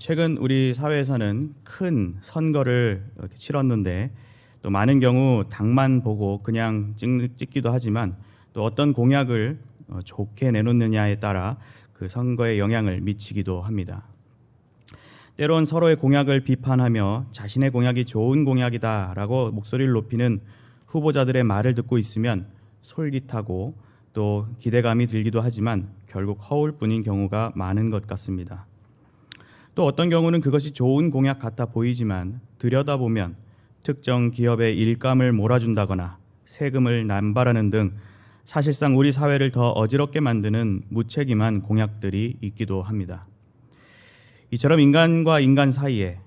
최근 우리 사회에서는 큰 선거를 이렇게 치렀는데 또 많은 경우 당만 보고 그냥 찍기도 하지만 또 어떤 공약을 좋게 내놓느냐에 따라 그 선거에 영향을 미치기도 합니다. 때론 서로의 공약을 비판하며 자신의 공약이 좋은 공약이다라고 목소리를 높이는 후보자들의 말을 듣고 있으면 솔깃하고 또 기대감이 들기도 하지만 결국 허울뿐인 경우가 많은 것 같습니다. 또 어떤 경우는 그것이 좋은 공약 같아 보이지만 들여다보면 특정 기업의 일감을 몰아준다거나 세금을 남발하는 등 사실상 우리 사회를 더 어지럽게 만드는 무책임한 공약들이 있기도 합니다. 이처럼 인간과 인간 사이에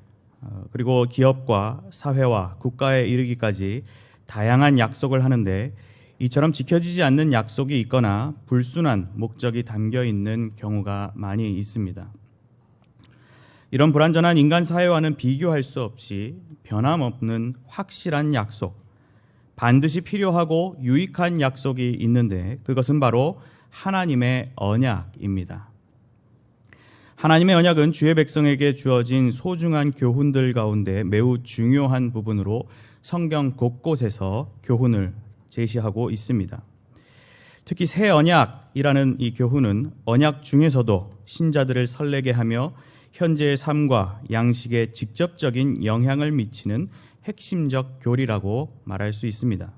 그리고 기업과 사회와 국가에 이르기까지 다양한 약속을 하는데 이처럼 지켜지지 않는 약속이 있거나 불순한 목적이 담겨 있는 경우가 많이 있습니다. 이런 불완전한 인간 사회와는 비교할 수 없이 변함없는 확실한 약속, 반드시 필요하고 유익한 약속이 있는데 그것은 바로 하나님의 언약입니다. 하나님의 언약은 주의 백성에게 주어진 소중한 교훈들 가운데 매우 중요한 부분으로 성경 곳곳에서 교훈을 제시하고 있습니다. 특히 새 언약이라는 이 교훈은 언약 중에서도 신자들을 설레게 하며 현재의 삶과 양식에 직접적인 영향을 미치는 핵심적 교리라고 말할 수 있습니다.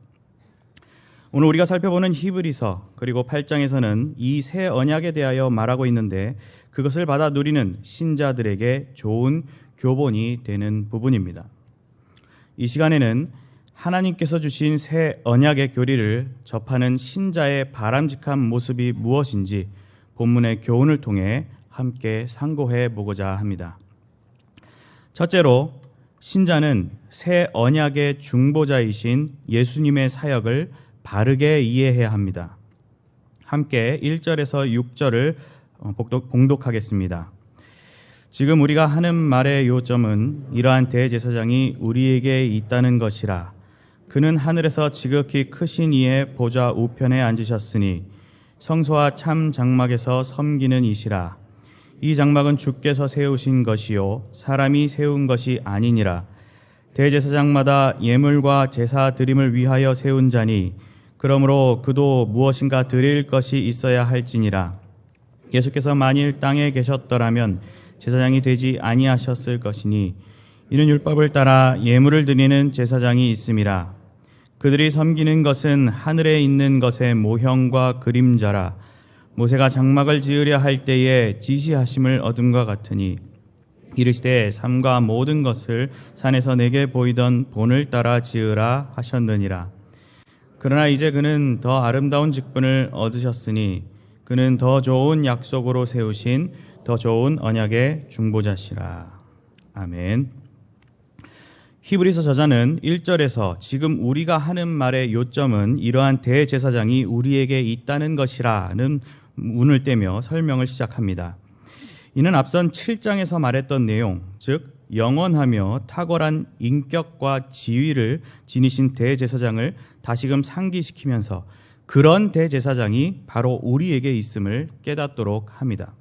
오늘 우리가 살펴보는 히브리서 그리고 8장에서는 이 새 언약에 대하여 말하고 있는데 그것을 받아 누리는 신자들에게 좋은 교본이 되는 부분입니다. 이 시간에는 하나님께서 주신 새 언약의 교리를 접하는 신자의 바람직한 모습이 무엇인지 본문의 교훈을 통해 함께 상고해 보고자 합니다. 첫째로 신자는 새 언약의 중보자이신 예수님의 사역을 바르게 이해해야 합니다. 함께 1절에서 6절을 봉독하겠습니다. 지금 우리가 하는 말의 요점은 이러한 대제사장이 우리에게 있다는 것이라. 그는 하늘에서 지극히 크신 이의 보좌 우편에 앉으셨으니 성소와 참 장막에서 섬기는 이시라. 이 장막은 주께서 세우신 것이요 사람이 세운 것이 아니니라. 대제사장마다 예물과 제사 드림을 위하여 세운 자니 그러므로 그도 무엇인가 드릴 것이 있어야 할지니라. 예수께서 만일 땅에 계셨더라면 제사장이 되지 아니하셨을 것이니 이는 율법을 따라 예물을 드리는 제사장이 있음이라. 그들이 섬기는 것은 하늘에 있는 것의 모형과 그림자라. 모세가 장막을 지으려 할 때에 지시하심을 얻음과 같으니 이르시되 삼가 모든 것을 산에서 내게 보이던 본을 따라 지으라 하셨느니라. 그러나 이제 그는 더 아름다운 직분을 얻으셨으니 그는 더 좋은 약속으로 세우신 더 좋은 언약의 중보자시라. 아멘. 히브리서 저자는 1절에서 지금 우리가 하는 말의 요점은 이러한 대제사장이 우리에게 있다는 것이라는 문을 떼며 설명을 시작합니다. 이는 앞선 7장에서 말했던 내용, 즉 영원하며 탁월한 인격과 지위를 지니신 대제사장을 다시금 상기시키면서 그런 대제사장이 바로 우리에게 있음을 깨닫도록 합니다.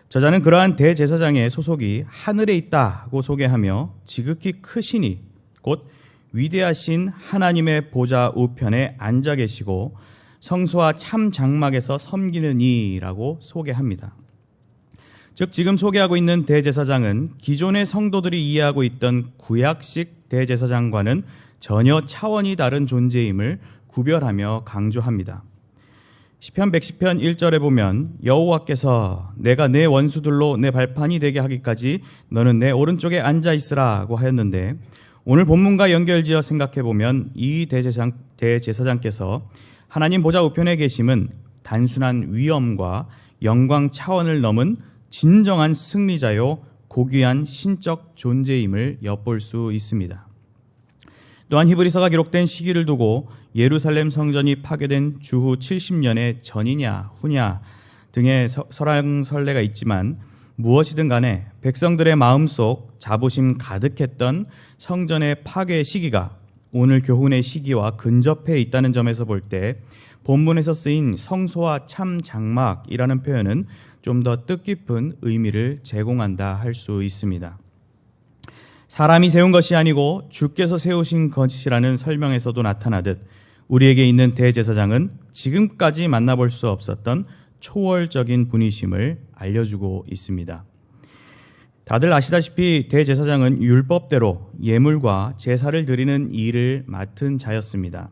저자는 그러한 대제사장의 소속이 하늘에 있다고 소개하며 지극히 크시니 곧 위대하신 하나님의 보좌 우편에 앉아 계시고 성소와 참 장막에서 섬기는 이라고 소개합니다. 즉 지금 소개하고 있는 대제사장은 기존의 성도들이 이해하고 있던 구약식 대제사장과는 전혀 차원이 다른 존재임을 구별하며 강조합니다. 시편 110편 1절에 보면 여호와께서 내가 내 원수들로 내 발판이 되게 하기까지 너는 내 오른쪽에 앉아 있으라고 하였는데 오늘 본문과 연결지어 생각해 보면 이 대제사장께서 하나님 보좌 우편에 계심은 단순한 위엄과 영광 차원을 넘은 진정한 승리자요 고귀한 신적 존재임을 엿볼 수 있습니다. 또한 히브리서가 기록된 시기를 두고 예루살렘 성전이 파괴된 주후 70년의 전이냐 후냐 등의 설왕설래가 있지만 무엇이든 간에 백성들의 마음속 자부심 가득했던 성전의 파괴 시기가 오늘 교훈의 시기와 근접해 있다는 점에서 볼 때 본문에서 쓰인 성소와 참 장막이라는 표현은 좀 더 뜻깊은 의미를 제공한다 할 수 있습니다. 사람이 세운 것이 아니고 주께서 세우신 것이라는 설명에서도 나타나듯 우리에게 있는 대제사장은 지금까지 만나볼 수 없었던 초월적인 분이심을 알려주고 있습니다. 다들 아시다시피 대제사장은 율법대로 예물과 제사를 드리는 일을 맡은 자였습니다.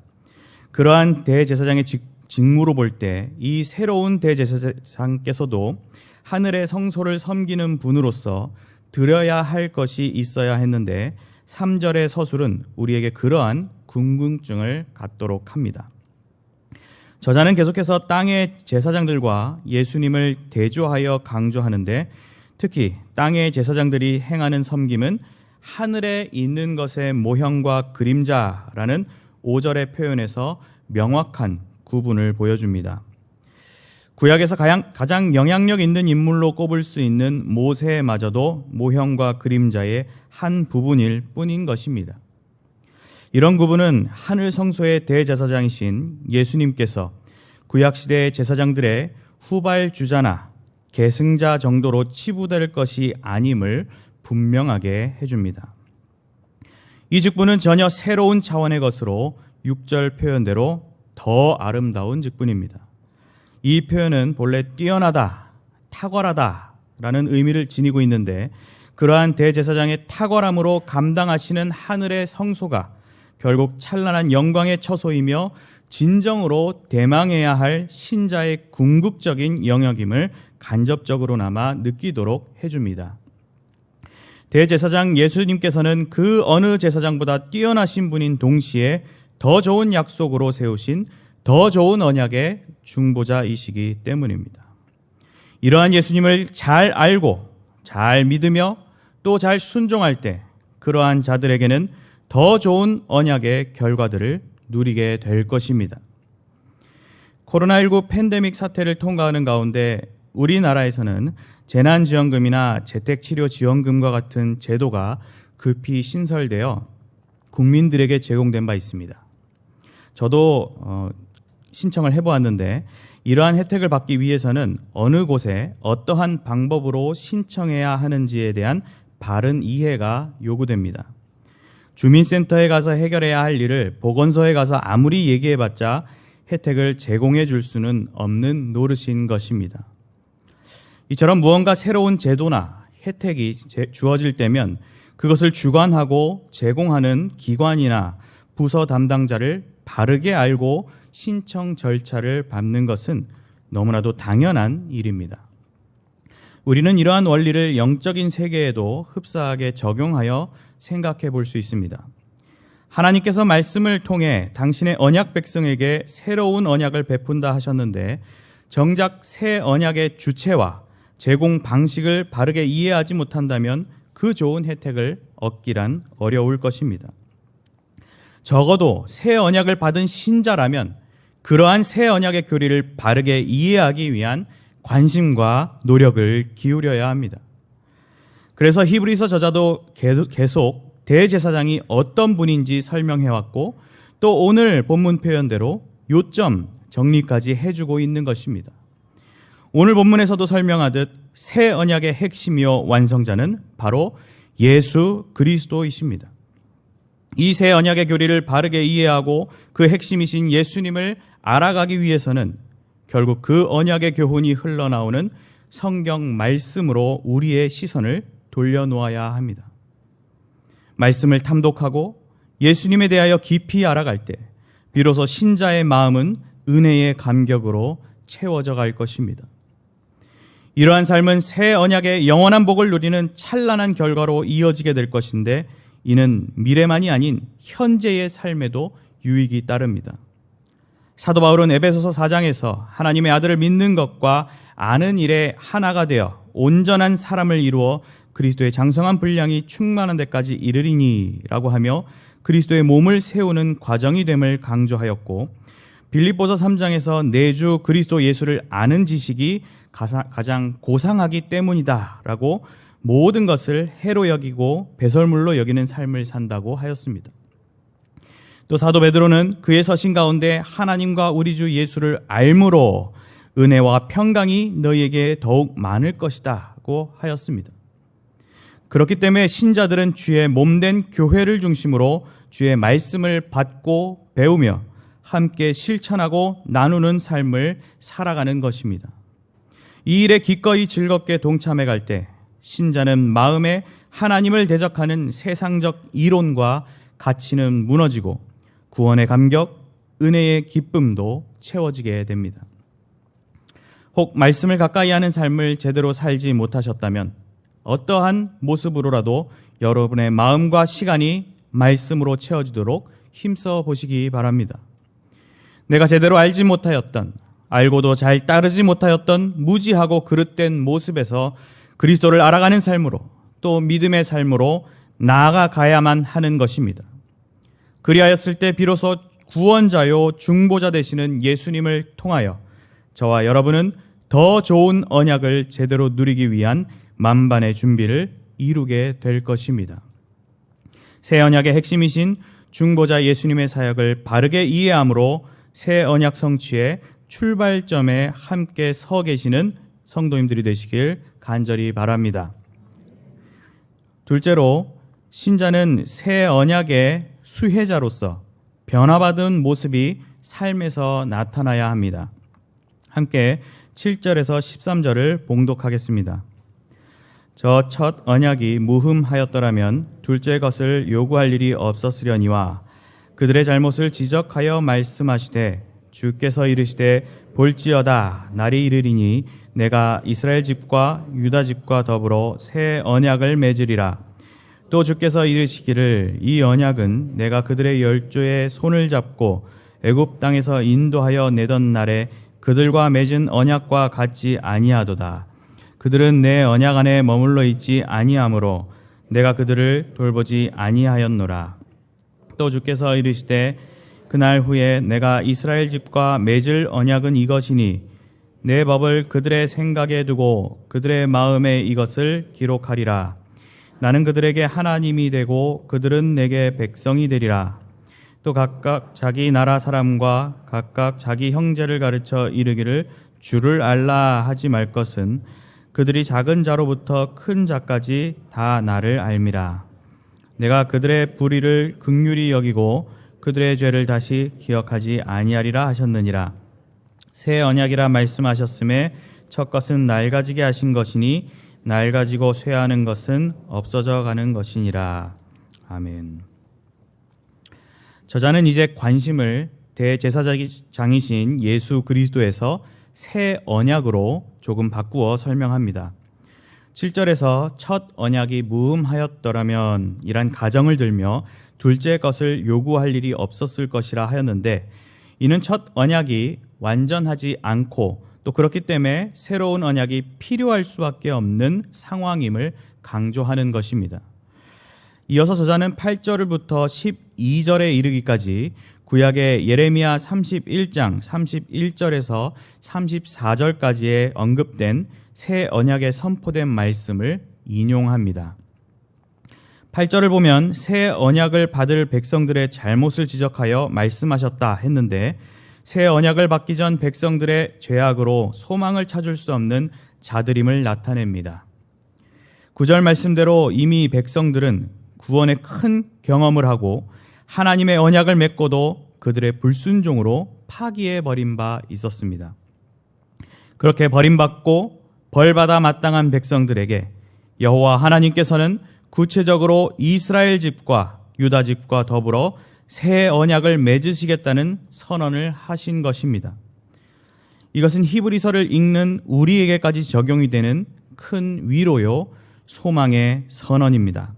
그러한 대제사장의 직무로 볼 때 이 새로운 대제사장께서도 하늘의 성소를 섬기는 분으로서 드려야 할 것이 있어야 했는데 3절의 서술은 우리에게 그러한 궁금증을 갖도록 합니다. 저자는 계속해서 땅의 제사장들과 예수님을 대조하여 강조하는데 특히 땅의 제사장들이 행하는 섬김은 하늘에 있는 것의 모형과 그림자라는 5절의 표현에서 명확한 구분을 보여줍니다. 구약에서 가장 영향력 있는 인물로 꼽을 수 있는 모세마저도 모형과 그림자의 한 부분일 뿐인 것입니다. 이런 구분은 하늘 성소의 대제사장이신 예수님께서 구약시대의 제사장들의 후발주자나 계승자 정도로 치부될 것이 아님을 분명하게 해줍니다. 이 직분은 전혀 새로운 차원의 것으로 6절 표현대로 더 아름다운 직분입니다. 이 표현은 본래 뛰어나다, 탁월하다 라는 의미를 지니고 있는데 그러한 대제사장의 탁월함으로 감당하시는 하늘의 성소가 결국 찬란한 영광의 처소이며 진정으로 대망해야 할 신자의 궁극적인 영역임을 간접적으로나마 느끼도록 해줍니다. 대제사장 예수님께서는 그 어느 제사장보다 뛰어나신 분인 동시에 더 좋은 약속으로 세우신 더 좋은 언약의 중보자이시기 때문입니다. 이러한 예수님을 잘 알고 잘 믿으며 또 잘 순종할 때 그러한 자들에게는 더 좋은 언약의 결과들을 누리게 될 것입니다. 코로나19 팬데믹 사태를 통과하는 가운데 우리나라에서는 재난지원금이나 재택치료지원금과 같은 제도가 급히 신설되어 국민들에게 제공된 바 있습니다. 저도 신청을 해보았는데 이러한 혜택을 받기 위해서는 어느 곳에 어떠한 방법으로 신청해야 하는지에 대한 바른 이해가 요구됩니다. 주민센터에 가서 해결해야 할 일을 보건소에 가서 아무리 얘기해봤자 혜택을 제공해 줄 수는 없는 노릇인 것입니다. 이처럼 무언가 새로운 제도나 혜택이 주어질 때면 그것을 주관하고 제공하는 기관이나 부서 담당자를 바르게 알고 신청 절차를 밟는 것은 너무나도 당연한 일입니다. 우리는 이러한 원리를 영적인 세계에도 흡사하게 적용하여 생각해 볼 수 있습니다. 하나님께서 말씀을 통해 당신의 언약 백성에게 새로운 언약을 베푼다 하셨는데 정작 새 언약의 주체와 제공 방식을 바르게 이해하지 못한다면 그 좋은 혜택을 얻기란 어려울 것입니다. 적어도 새 언약을 받은 신자라면 그러한 새 언약의 교리를 바르게 이해하기 위한 관심과 노력을 기울여야 합니다. 그래서 히브리서 저자도 계속 대제사장이 어떤 분인지 설명해왔고 또 오늘 본문 표현대로 요점 정리까지 해주고 있는 것입니다. 오늘 본문에서도 설명하듯 새 언약의 핵심이요 완성자는 바로 예수 그리스도이십니다. 이 새 언약의 교리를 바르게 이해하고 그 핵심이신 예수님을 알아가기 위해서는 결국 그 언약의 교훈이 흘러나오는 성경 말씀으로 우리의 시선을 돌려놓아야 합니다. 말씀을 탐독하고 예수님에 대하여 깊이 알아갈 때 비로소 신자의 마음은 은혜의 감격으로 채워져 갈 것입니다. 이러한 삶은 새 언약의 영원한 복을 누리는 찬란한 결과로 이어지게 될 것인데 이는 미래만이 아닌 현재의 삶에도 유익이 따릅니다. 사도 바울은 에베소서 4장에서 하나님의 아들을 믿는 것과 아는 일에 하나가 되어 온전한 사람을 이루어 그리스도의 장성한 분량이 충만한 데까지 이르리니 라고 하며 그리스도의 몸을 세우는 과정이 됨을 강조하였고 빌립보서 3장에서 내주 그리스도 예수를 아는 지식이 가장 고상하기 때문이다 라고 모든 것을 해로 여기고 배설물로 여기는 삶을 산다고 하였습니다. 또 사도 베드로는 그의 서신 가운데 하나님과 우리 주 예수를 알므로 은혜와 평강이 너희에게 더욱 많을 것이다고 하였습니다. 그렇기 때문에 신자들은 주의 몸된 교회를 중심으로 주의 말씀을 받고 배우며 함께 실천하고 나누는 삶을 살아가는 것입니다. 이 일에 기꺼이 즐겁게 동참해 갈 때 신자는 마음에 하나님을 대적하는 세상적 이론과 가치는 무너지고 구원의 감격, 은혜의 기쁨도 채워지게 됩니다. 혹 말씀을 가까이 하는 삶을 제대로 살지 못하셨다면 어떠한 모습으로라도 여러분의 마음과 시간이 말씀으로 채워지도록 힘써 보시기 바랍니다. 내가 제대로 알지 못하였던, 알고도 잘 따르지 못하였던 무지하고 그릇된 모습에서 그리스도를 알아가는 삶으로 또 믿음의 삶으로 나아가야만 하는 것입니다. 그리하였을 때 비로소 구원자요 중보자 되시는 예수님을 통하여 저와 여러분은 더 좋은 언약을 제대로 누리기 위한 만반의 준비를 이루게 될 것입니다. 새 언약의 핵심이신 중보자 예수님의 사역을 바르게 이해함으로 새 언약 성취의 출발점에 함께 서 계시는 성도님들이 되시길 간절히 바랍니다. 둘째로, 신자는 새 언약의 수혜자로서 변화받은 모습이 삶에서 나타나야 합니다. 함께 7절에서 13절을 봉독하겠습니다. 저 첫 언약이 무흠하였더라면 둘째 것을 요구할 일이 없었으려니와 그들의 잘못을 지적하여 말씀하시되 주께서 이르시되 볼지어다 날이 이르리니 내가 이스라엘 집과 유다 집과 더불어 새 언약을 맺으리라. 또 주께서 이르시기를 이 언약은 내가 그들의 열조의 손을 잡고 애굽 땅에서 인도하여 내던 날에 그들과 맺은 언약과 같지 아니하도다. 그들은 내 언약 안에 머물러 있지 아니하므로 내가 그들을 돌보지 아니하였노라. 또 주께서 이르시되 그날 후에 내가 이스라엘 집과 맺을 언약은 이것이니 내 법을 그들의 생각에 두고 그들의 마음에 이것을 기록하리라. 나는 그들에게 하나님이 되고 그들은 내게 백성이 되리라. 또 각각 자기 나라 사람과 각각 자기 형제를 가르쳐 이르기를 주를 알라 하지 말 것은 그들이 작은 자로부터 큰 자까지 다 나를 알미라. 내가 그들의 불의를 긍휼히 여기고 그들의 죄를 다시 기억하지 아니하리라 하셨느니라. 새 언약이라 말씀하셨음에 첫 것은 낡아지게 하신 것이니 낡아지고 쇠하는 것은 없어져 가는 것이니라. 아멘. 저자는 이제 관심을 대제사장이신 예수 그리스도에서 새 언약으로 조금 바꾸어 설명합니다. 7절에서 첫 언약이 무흠하였더라면 이란 가정을 들며 둘째 것을 요구할 일이 없었을 것이라 하였는데, 이는 첫 언약이 완전하지 않고 또 그렇기 때문에 새로운 언약이 필요할 수밖에 없는 상황임을 강조하는 것입니다. 이어서 저자는 8절부터 12절에 이르기까지 구약의 예레미야 31장 31절에서 34절까지에 언급된 새 언약에 선포된 말씀을 인용합니다. 8절을 보면 새 언약을 받을 백성들의 잘못을 지적하여 말씀하셨다 했는데, 새 언약을 받기 전 백성들의 죄악으로 소망을 찾을 수 없는 자들임을 나타냅니다. 9절 말씀대로 이미 백성들은 구원의 큰 경험을 하고 하나님의 언약을 맺고도 그들의 불순종으로 파기에 버린 바 있었습니다. 그렇게 버림받고 벌받아 마땅한 백성들에게 여호와 하나님께서는 구체적으로 이스라엘 집과 유다 집과 더불어 새 언약을 맺으시겠다는 선언을 하신 것입니다. 이것은 히브리서를 읽는 우리에게까지 적용이 되는 큰 위로요, 소망의 선언입니다.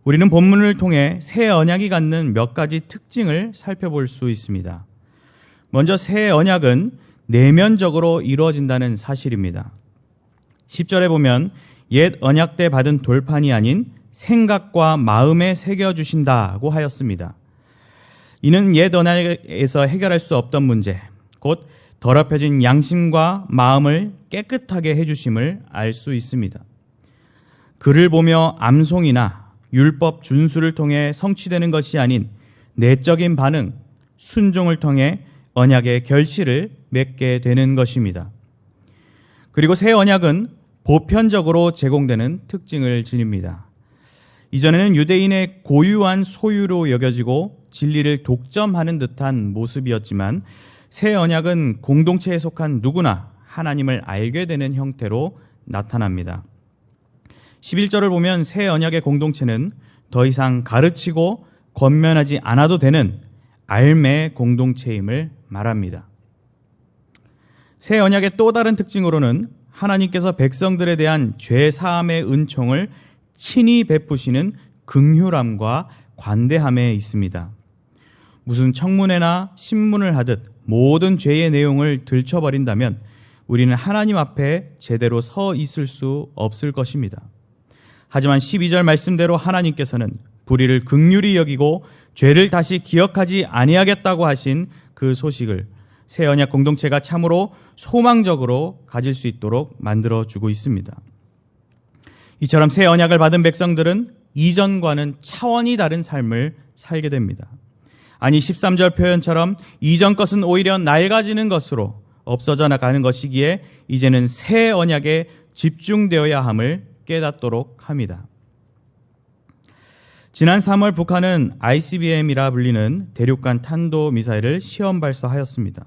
우리는 본문을 통해 새 언약이 갖는 몇 가지 특징을 살펴볼 수 있습니다. 먼저 새 언약은 내면적으로 이루어진다는 사실입니다. 10절에 보면 옛 언약 때 받은 돌판이 아닌 생각과 마음에 새겨주신다고 하였습니다. 이는 옛 언약에서 해결할 수 없던 문제, 곧 더럽혀진 양심과 마음을 깨끗하게 해주심을 알 수 있습니다. 글을 보며 암송이나 율법 준수를 통해 성취되는 것이 아닌 내적인 반응, 순종을 통해 언약의 결실을 맺게 되는 것입니다. 그리고 새 언약은 보편적으로 제공되는 특징을 지닙니다. 이전에는 유대인의 고유한 소유로 여겨지고 진리를 독점하는 듯한 모습이었지만 새 언약은 공동체에 속한 누구나 하나님을 알게 되는 형태로 나타납니다. 11절을 보면 새 언약의 공동체는 더 이상 가르치고 권면하지 않아도 되는 알매 공동체임을 말합니다. 새 언약의 또 다른 특징으로는 하나님께서 백성들에 대한 죄 사함의 은총을 친히 베푸시는 긍휼함과 관대함에 있습니다. 무슨 청문회나 신문을 하듯 모든 죄의 내용을 들춰버린다면 우리는 하나님 앞에 제대로 서 있을 수 없을 것입니다. 하지만 12절 말씀대로 하나님께서는 불의를 긍휼히 여기고 죄를 다시 기억하지 아니하겠다고 하신 그 소식을 새 언약 공동체가 참으로 소망적으로 가질 수 있도록 만들어주고 있습니다. 이처럼 새 언약을 받은 백성들은 이전과는 차원이 다른 삶을 살게 됩니다. 아니 13절 표현처럼 이전 것은 오히려 낡아지는 것으로 없어져 나가는 것이기에 이제는 새 언약에 집중되어야 함을 깨닫도록 합니다. 지난 3월 북한은 ICBM이라 불리는 대륙간 탄도미사일을 시험 발사하였습니다.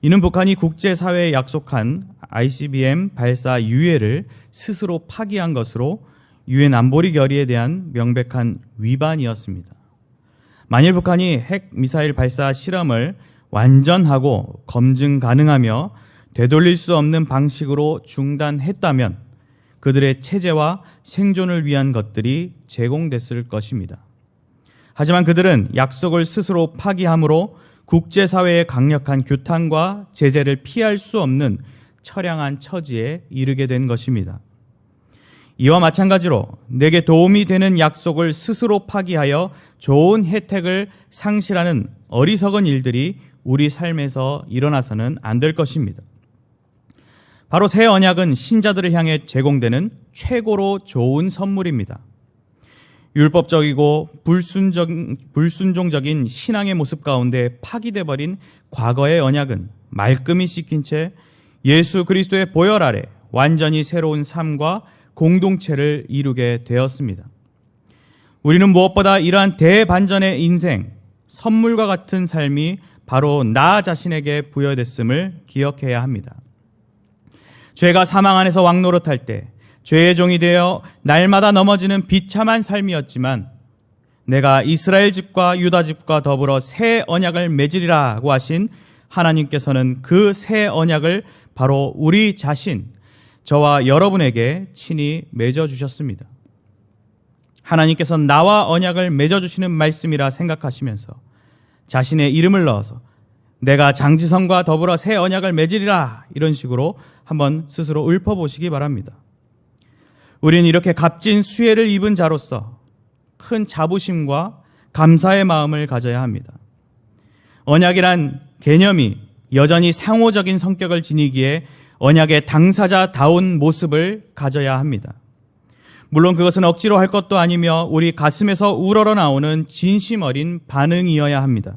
이는 북한이 국제사회에 약속한 ICBM 발사 유예를 스스로 파기한 것으로 유엔 안보리 결의에 대한 명백한 위반이었습니다. 만일 북한이 핵 미사일 발사 실험을 완전하고 검증 가능하며 되돌릴 수 없는 방식으로 중단했다면 그들의 체제와 생존을 위한 것들이 제공됐을 것입니다. 하지만 그들은 약속을 스스로 파기함으로 국제사회의 강력한 규탄과 제재를 피할 수 없는 처량한 처지에 이르게 된 것입니다. 이와 마찬가지로 내게 도움이 되는 약속을 스스로 파기하여 좋은 혜택을 상실하는 어리석은 일들이 우리 삶에서 일어나서는 안 될 것입니다. 바로 새 언약은 신자들을 향해 제공되는 최고로 좋은 선물입니다. 율법적이고 불순종적인 신앙의 모습 가운데 파기돼 버린 과거의 언약은 말끔히 씻긴 채 예수 그리스도의 보혈 아래 완전히 새로운 삶과 공동체를 이루게 되었습니다. 우리는 무엇보다 이러한 대반전의 인생, 선물과 같은 삶이 바로 나 자신에게 부여됐음을 기억해야 합니다. 죄가 사망 안에서 왕노릇할 때 죄의 종이 되어 날마다 넘어지는 비참한 삶이었지만 내가 이스라엘 집과 유다 집과 더불어 새 언약을 맺으리라고 하신 하나님께서는 그 새 언약을 바로 우리 자신, 저와 여러분에게 친히 맺어주셨습니다. 하나님께서 나와 언약을 맺어주시는 말씀이라 생각하시면서 자신의 이름을 넣어서 내가 장지성과 더불어 새 언약을 맺으리라 이런 식으로 한번 스스로 읊어보시기 바랍니다. 우리는 이렇게 값진 수혜를 입은 자로서 큰 자부심과 감사의 마음을 가져야 합니다. 언약이란 개념이 여전히 상호적인 성격을 지니기에 언약의 당사자다운 모습을 가져야 합니다. 물론 그것은 억지로 할 것도 아니며 우리 가슴에서 우러러 나오는 진심 어린 반응이어야 합니다.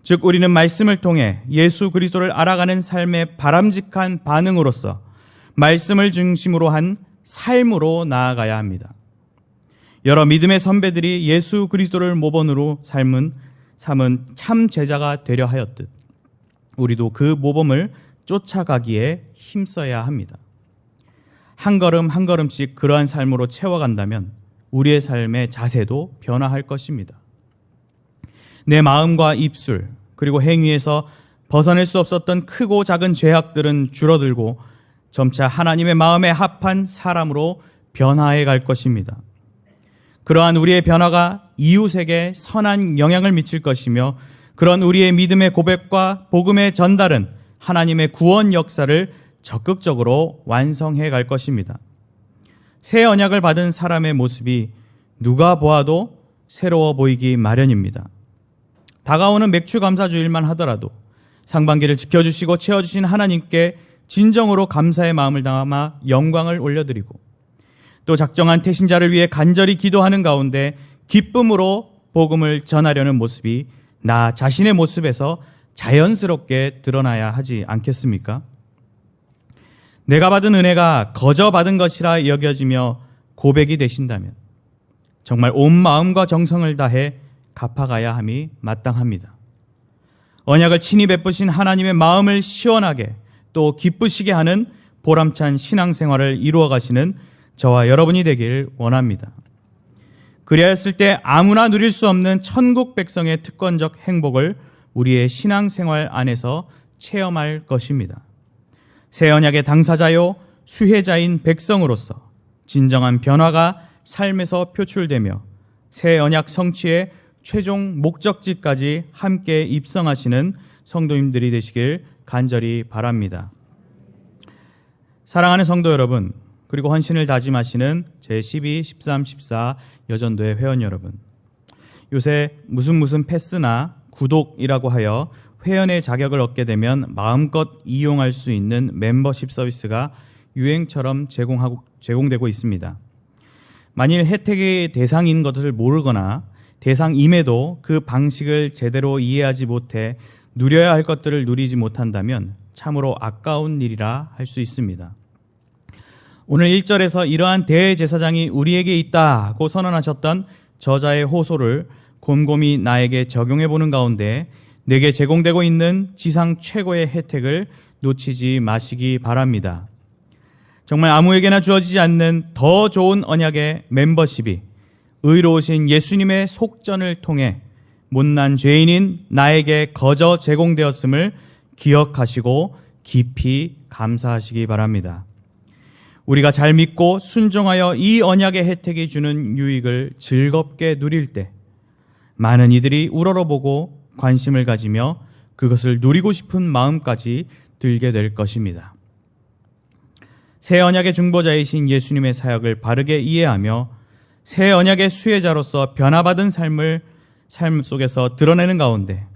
즉 우리는 말씀을 통해 예수 그리스도를 알아가는 삶의 바람직한 반응으로서 말씀을 중심으로 한 삶으로 나아가야 합니다. 여러 믿음의 선배들이 예수 그리스도를 모범으로 삼은 참 제자가 되려 하였듯 우리도 그 모범을 쫓아가기에 힘써야 합니다. 한 걸음 한 걸음씩 그러한 삶으로 채워간다면 우리의 삶의 자세도 변화할 것입니다. 내 마음과 입술 그리고 행위에서 벗어날 수 없었던 크고 작은 죄악들은 줄어들고 점차 하나님의 마음에 합한 사람으로 변화해 갈 것입니다. 그러한 우리의 변화가 이웃에게 선한 영향을 미칠 것이며 그런 우리의 믿음의 고백과 복음의 전달은 하나님의 구원 역사를 적극적으로 완성해 갈 것입니다. 새 언약을 받은 사람의 모습이 누가 보아도 새로워 보이기 마련입니다. 다가오는 맥주 감사 주일만 하더라도 상반기를 지켜주시고 채워주신 하나님께 진정으로 감사의 마음을 담아 영광을 올려드리고 또 작정한 태신자를 위해 간절히 기도하는 가운데 기쁨으로 복음을 전하려는 모습이 나 자신의 모습에서 자연스럽게 드러나야 하지 않겠습니까? 내가 받은 은혜가 거저 받은 것이라 여겨지며 고백이 되신다면 정말 온 마음과 정성을 다해 갚아가야 함이 마땅합니다. 언약을 친히 베푸신 하나님의 마음을 시원하게 또 기쁘시게 하는 보람찬 신앙생활을 이루어 가시는 저와 여러분이 되길 원합니다. 그리하였을 때 아무나 누릴 수 없는 천국 백성의 특권적 행복을 우리의 신앙생활 안에서 체험할 것입니다. 새 언약의 당사자요 수혜자인 백성으로서 진정한 변화가 삶에서 표출되며 새 언약 성취의 최종 목적지까지 함께 입성하시는 성도님들이 되시길 간절히 바랍니다. 사랑하는 성도 여러분, 그리고 헌신을 다짐하시는 제12, 13, 14 여전도의 회원 여러분, 요새 무슨 패스나 구독이라고 하여 회원의 자격을 얻게 되면 마음껏 이용할 수 있는 멤버십 서비스가 유행처럼 제공되고 있습니다. 만일 혜택의 대상인 것을 모르거나 대상임에도 그 방식을 제대로 이해하지 못해 누려야 할 것들을 누리지 못한다면 참으로 아까운 일이라 할 수 있습니다. 오늘 1절에서 이러한 대제사장이 우리에게 있다고 선언하셨던 저자의 호소를 곰곰이 나에게 적용해 보는 가운데 내게 제공되고 있는 지상 최고의 혜택을 놓치지 마시기 바랍니다. 정말 아무에게나 주어지지 않는 더 좋은 언약의 멤버십이 의로우신 예수님의 속전을 통해 못난 죄인인 나에게 거저 제공되었음을 기억하시고 깊이 감사하시기 바랍니다. 우리가 잘 믿고 순종하여 이 언약의 혜택이 주는 유익을 즐겁게 누릴 때 많은 이들이 우러러보고 관심을 가지며 그것을 누리고 싶은 마음까지 들게 될 것입니다. 새 언약의 중보자이신 예수님의 사역을 바르게 이해하며 새 언약의 수혜자로서 변화받은 삶 속에서 드러내는 가운데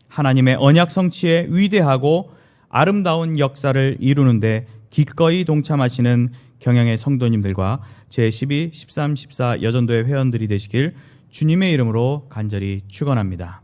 하나님의 언약 성취의 위대하고 아름다운 역사를 이루는데 기꺼이 동참하시는 경영의 성도님들과 제12, 13, 14 여전도의 회원들이 되시길 주님의 이름으로 간절히 축원합니다.